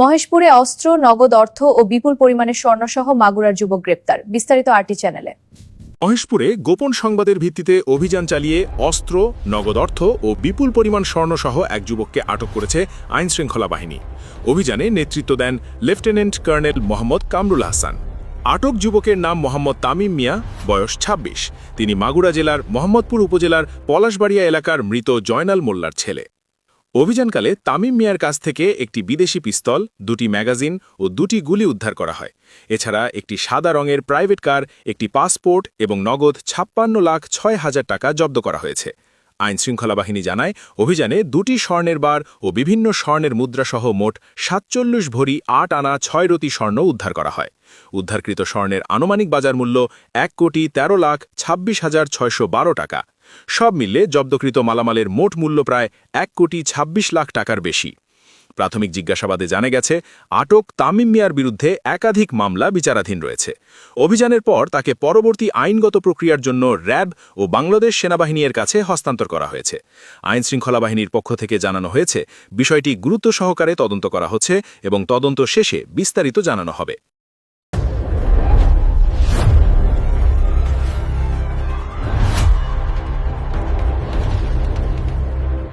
মহেশপুরে অস্ত্র, নগদ অর্থ ও বিপুল পরিমাণে স্বর্ণসহ মাগুরার যুবক গ্রেপ্তার। বিস্তারিত আরটি চ্যানেলে। মহেশপুরে গোপন সংবাদের ভিত্তিতে অভিযান চালিয়ে অস্ত্র, নগদ অর্থ ও বিপুল পরিমাণ স্বর্ণসহ এক যুবককে আটক করেছে আইনশৃঙ্খলা বাহিনী। অভিযানে নেতৃত্ব দেন লেফটেন্যান্ট কর্নেল মোহাম্মদ কামরুল হাসান। আটক যুবকের নাম মোহাম্মদ তামিম মিয়া, বয়স ২৬। তিনি মাগুরা জেলার মোহাম্মদপুর উপজেলার পলাশবাড়িয়া এলাকার মৃত জয়নাল মোল্লার ছেলে। অভিযানকালে তামিম মিয়ার কাছ থেকে একটি বিদেশি পিস্তল, ২টি ম্যাগাজিন ও ২টি গুলি উদ্ধার করা হয়। এছাড়া একটি সাদা রঙের প্রাইভেট কার, একটি পাসপোর্ট এবং নগদ ৫৬,৬০০০ টাকা জব্দ করা হয়েছে। আইনশৃঙ্খলা বাহিনী জানায়, অভিযানে ২টি স্বর্ণের বার ও বিভিন্ন স্বর্ণের মুদ্রাসহ মোট ৪৭ ভরি ৮ আনা ৬ রতি স্বর্ণ উদ্ধার করা হয়। উদ্ধারকৃত স্বর্ণের আনুমানিক বাজার মূল্য ১,১৩,২৬,৬১২ টাকা। সব মিললে জব্দকৃত মালামালের মোট মূল্য প্রায় ১,২৬,০০,০০০ টাকার বেশি। প্রাথমিক জিজ্ঞাসাবাদে জানা গেছে, আটক তামিম মিয়ার বিরুদ্ধে একাধিক মামলা বিচারাধীন রয়েছে। অভিযানের পর তাকে পরবর্তী আইনগত প্রক্রিয়ার জন্য র্যাব ও বাংলাদেশ সেনাবাহিনীর কাছে হস্তান্তর করা হয়েছে। আইনশৃঙ্খলা বাহিনীর পক্ষ থেকে জানানো হয়েছে, বিষয়টি গুরুত্ব সহকারে তদন্ত করা হচ্ছে এবং তদন্ত শেষে বিস্তারিত জানানো হবে।